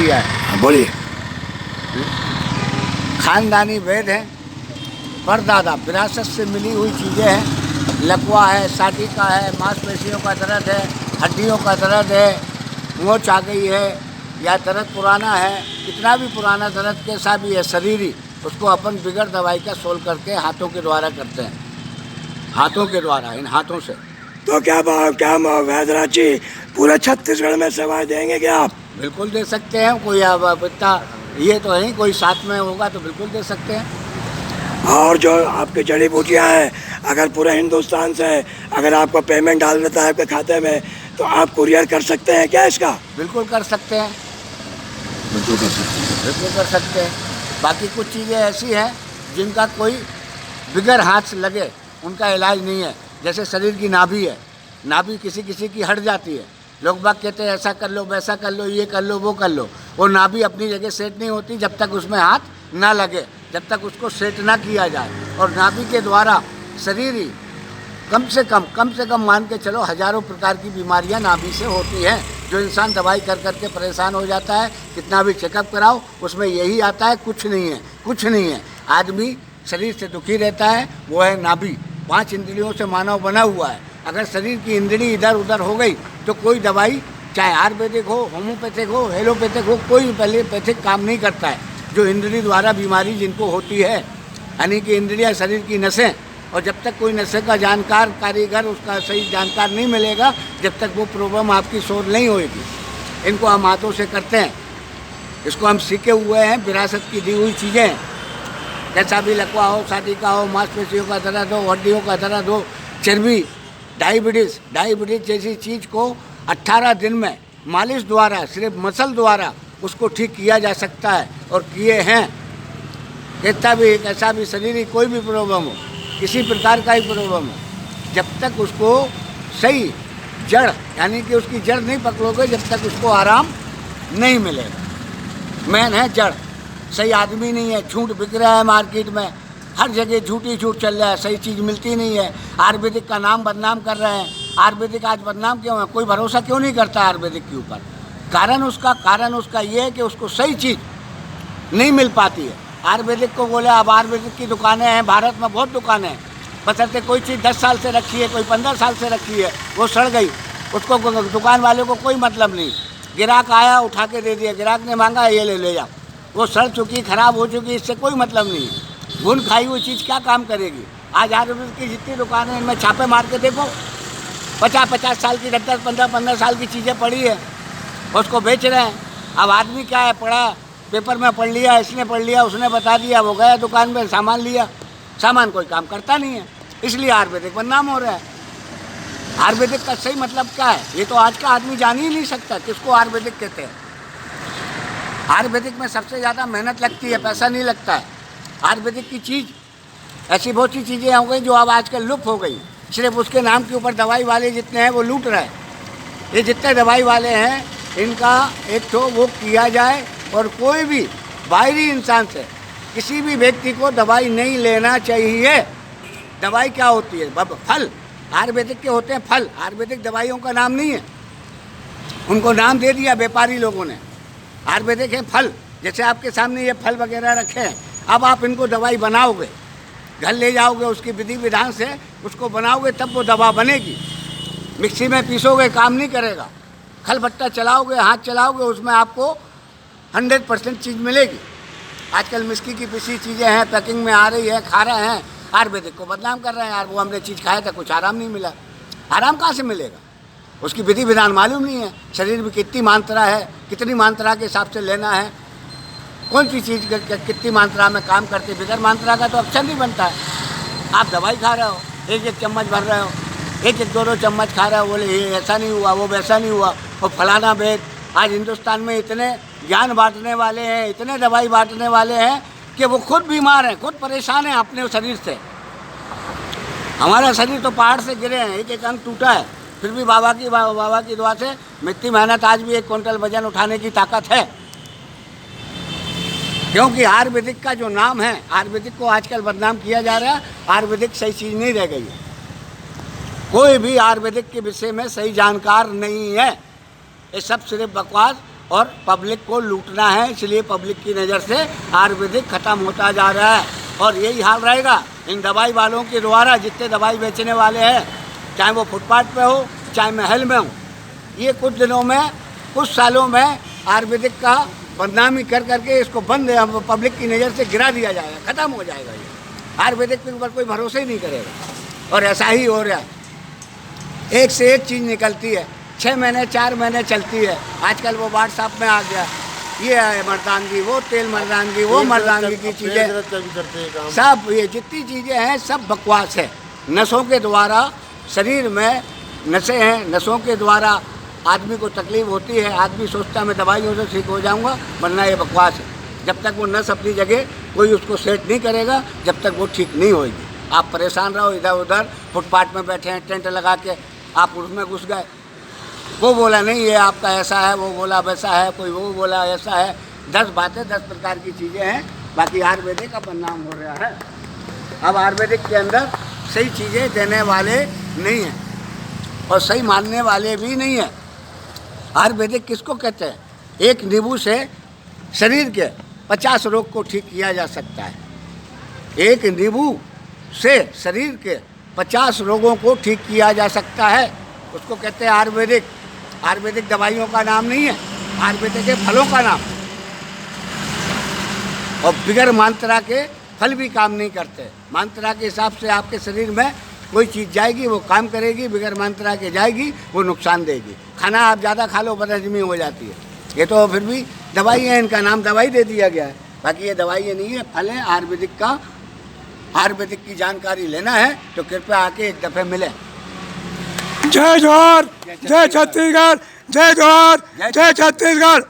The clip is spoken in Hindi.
दिया है। बोलिए। खानदानी वेद है, परदादा विरासत से मिली हुई चीज़ें हैं। लकवा है, साटी का है, मांसपेशियों का दर्द है, हड्डियों का दर्द है, मोच आ गई है या दर्द पुराना है, कितना भी पुराना दर्द कैसा भी है शरीरी, उसको अपन बिगड़ दवाई का सोल करके हाथों के द्वारा करते हैं, हाथों के द्वारा, इन हाथों से। तो क्या वैद्यराज जी पूरे छत्तीसगढ़ में सेवाएं देंगे क्या आप? बिल्कुल दे सकते हैं। कोई अब इतना ये तो है, कोई साथ में होगा तो बिल्कुल दे सकते हैं। और जो आपकी जड़ी बूटियाँ हैं, अगर पूरे हिंदुस्तान से अगर आपको पेमेंट डाल देता है आपके खाते में, तो आप कुरियर कर सकते हैं क्या इसका? बिल्कुल कर सकते हैं, बिल्कुल कर सकते हैं। बिल्कुल कर सकते हैं। बाकी कुछ चीज़ें ऐसी हैं जिनका कोई बिगर हाथ से लगे उनका इलाज नहीं है। जैसे शरीर की नाभि है, नाभि किसी किसी की हट जाती है, लोग बाग कहते हैं ऐसा कर लो, वैसा कर लो, ये कर लो, वो कर लो। वो नाभि अपनी जगह सेट नहीं होती जब तक उसमें हाथ ना लगे, जब तक उसको सेट ना किया जाए। और नाभि के द्वारा शरीर ही कम से कम मान के चलो हजारों प्रकार की बीमारियां नाभि से होती हैं, जो इंसान दवाई कर करके परेशान हो जाता है। कितना भी चेकअप कराओ उसमें यही आता है, कुछ नहीं है, कुछ नहीं है। आदमी शरीर से दुखी रहता है, वो है नाभि। 5 इंद्रियों से मानव बना हुआ है। अगर शरीर की इंद्री इधर उधर हो गई तो कोई दवाई, चाहे आयुर्वेदिक हो, होम्योपैथिक हो, एलोपैथिक हो, कोई एलोपैथिक काम नहीं करता है। जो इंद्री द्वारा बीमारी जिनको होती है, यानी कि इंद्रियां शरीर की नसें, और जब तक कोई नशे का जानकार कारीगर उसका सही जानकार नहीं मिलेगा, जब तक वो प्रॉब्लम आपकी सोल्व नहीं होएगी। इनको हम हाथों से करते हैं, इसको हम सीखे हुए हैं, विरासत की दी हुई चीज़ें हैं। कैसा भी लकवा हो, साटी का हो, मांसपेशियों का दर्द हो, हड्डियों का दर्द हो, चर्बी, डायबिटीज़ जैसी चीज़ को 18 दिन में मालिश द्वारा, सिर्फ मसल द्वारा उसको ठीक किया जा सकता है, और किए हैं। कितना भी कैसा भी शरीर कोई भी प्रॉब्लम हो, किसी प्रकार का ही प्रॉब्लम हो, जब तक उसको सही जड़, यानी कि उसकी जड़ नहीं पकड़ोगे, जब तक उसको आराम नहीं मिलेगा। मेन है जड़। सही आदमी नहीं है, झूठ बिक रहा है मार्केट में, हर जगह झूठी झूठ चल रहा है, सही चीज़ मिलती नहीं है। आयुर्वेदिक का नाम बदनाम कर रहे हैं। आयुर्वेदिक आज बदनाम क्यों है? कोई भरोसा क्यों नहीं करता आयुर्वेदिक के ऊपर? कारण उसका ये है कि उसको सही चीज़ नहीं मिल पाती है। आयुर्वेदिक को बोले, अब आयुर्वेदिक की दुकानें हैं भारत में, बहुत दुकानें हैं, बशर्ते कोई चीज़ 10 साल से रखी है, कोई 15 साल से रखी है, वो सड़ गई, उसको दुकान वाले को कोई मतलब नहीं। ग्राहक आया, उठा के दे दिया, ग्राहक ने मांगा, ये ले जाओ। वो सड़ चुकी, खराब हो चुकी, इससे कोई मतलब नहीं है। घुन खाई हुई चीज़ क्या काम करेगी? आज आयुर्वेद की जितनी दुकानें, इनमें छापे मार के देखो, 50-50 साल की, 10-10, 15-15 साल की चीज़ें पड़ी है, उसको बेच रहे हैं। अब आदमी क्या है, पढ़ा, पेपर में पढ़ लिया, इसने पढ़ लिया, उसने बता दिया, वो गया दुकान में, सामान लिया, सामान कोई काम करता नहीं है, इसलिए आयुर्वेदिक बदनाम हो रहा है। आयुर्वेदिक का सही मतलब क्या है, ये तो आज का आदमी जान ही नहीं सकता किसको आयुर्वेदिक कहते हैं। आयुर्वेदिक में सबसे ज़्यादा मेहनत लगती है, पैसा नहीं लगता है। आयुर्वेदिक की चीज़, ऐसी बहुत सी चीज़ें हो गई जो अब आजकल लुप्त हो गई, सिर्फ उसके नाम के ऊपर दवाई वाले जितने हैं वो लूट रहे हैं। ये जितने दवाई वाले हैं, इनका एक तो वो किया जाए, और कोई भी बाहरी इंसान से किसी भी व्यक्ति को दवाई नहीं लेना चाहिए। दवाई क्या होती है? फल। आयुर्वेदिक के होते हैं फल, आयुर्वेदिक दवाइयों का नाम नहीं है, उनको नाम दे दिया व्यापारी लोगों ने। आयुर्वेदिक है फल। जैसे आपके सामने ये फल वगैरह रखे हैं, अब आप इनको दवाई बनाओगे, घर ले जाओगे, उसकी विधि विधान से उसको बनाओगे, तब वो दवा बनेगी। मिक्सी में पीसोगे काम नहीं करेगा, खल भट्टा चलाओगे, हाथ चलाओगे, उसमें आपको 100% चीज़ मिलेगी। आजकल मिस्की की पिसी चीज़ें हैं, पैकिंग में आ रही है, खा रहे हैं, आयुर्वेदिक को बदनाम कर रहे हैं। यार वो हमने चीज़ खाया था, कुछ आराम नहीं मिला। आराम कहाँ से मिलेगा? उसकी विधि विधान मालूम नहीं है, शरीर में कितनी मात्रा है, कितनी मात्रा के हिसाब से लेना है, कौन सी चीज़ कितनी मात्रा में काम करती है। बगैर मात्रा का तो अक्षर नहीं बनता है। आप दवाई खा रहे हो, एक चम्मच भर रहे हो, एक 2-2 चम्मच खा रहे हो, बोले ये ऐसा नहीं हुआ, वो वैसा नहीं हुआ, और फलाना वेद। आज हिंदुस्तान में इतने ज्ञान बांटने वाले हैं, इतने दवाई बांटने वाले हैं कि वो खुद बीमार हैं, खुद परेशान हैं अपने शरीर से। हमारा शरीर तो पहाड़ से गिरे हैं, एक अंग टूटा है, फिर भी बाबा की दुआ से इतनी मेहनत, आज भी 1 क्विंटल वजन उठाने की ताकत है। क्योंकि आयुर्वेदिक का जो नाम है, आयुर्वेदिक को आजकल बदनाम किया जा रहा है। आयुर्वेदिक सही चीज़ नहीं रह गई है, कोई भी आयुर्वेदिक के विषय में सही जानकार नहीं है। ये सब सिर्फ बकवास और पब्लिक को लूटना है, इसलिए पब्लिक की नज़र से आयुर्वेदिक ख़त्म होता जा रहा है। और यही हाल रहेगा इन दवाई वालों के द्वारा। जितने दवाई बेचने वाले हैं, चाहे वो फुटपाथ पे हो, चाहे महल में हो, ये कुछ दिनों में, कुछ सालों में आयुर्वेदिक का बदनामी कर करके इसको बंद पब्लिक की नज़र से गिरा दिया जाएगा, ख़त्म हो जाएगा। ये आयुर्वेदिक के ऊपर कोई भरोसा ही नहीं करेगा। और ऐसा ही हो रहा है, एक से एक चीज़ निकलती है, 6 महीने 4 महीने चलती है। आजकल वो व्हाट्सएप में आ गया, ये है मर्दानगी, वो तेल मर्दानगी, वो मर्दानगी की चीज़ें, सब ये जितनी चीज़ें हैं सब बकवास है। नसों के द्वारा शरीर में नसें हैं, नसों के द्वारा आदमी को तकलीफ़ होती है। आदमी सोचता है मैं दवाइयों से ठीक हो जाऊंगा, वरना ये बकवास है। जब तक वो नस अपनी जगह कोई उसको सेट नहीं करेगा, जब तक वो ठीक नहीं होगी। आप परेशान रहो, इधर उधर फुटपाथ में बैठे हैं, टेंट लगा के आप उसमें घुस गए, वो बोला नहीं ये आपका ऐसा है, वो बोला वैसा है, कोई वो बोला ऐसा है। 10 बातें 10 प्रकार की चीज़ें हैं। बाकी आयुर्वेदिक का बदनाम हो रहा है। अब आयुर्वेदिक के अंदर सही चीज़ें देने वाले नहीं हैं और सही मानने वाले भी नहीं हैं। आयुर्वेदिक किसको कहते हैं? एक नींबू से शरीर के 50 रोग को ठीक किया जा सकता है। एक नींबू से शरीर के 50 रोगों को ठीक किया जा सकता है, उसको कहते हैं आयुर्वेदिक। आयुर्वेदिक दवाइयों का नाम नहीं है, आयुर्वेदिक के फलों का नाम। और बिगर मात्रा के फल भी काम नहीं करते। मात्रा के हिसाब से आपके शरीर में कोई चीज़ जाएगी वो काम करेगी, बिगर मात्रा के जाएगी वो नुकसान देगी। खाना आप ज़्यादा खा लो बदहजमी हो जाती है। ये तो फिर भी दवाई है, इनका नाम दवाई दे दिया गया है, बाकी ये दवाई ये नहीं है, फल है आयुर्वेदिक का। आयुर्वेदिक की जानकारी लेना है तो कृपया आके एक दफ़े मिले। जय जोहार, जय छत्तीसगढ़, जय जोहार, जय छत्तीसगढ़।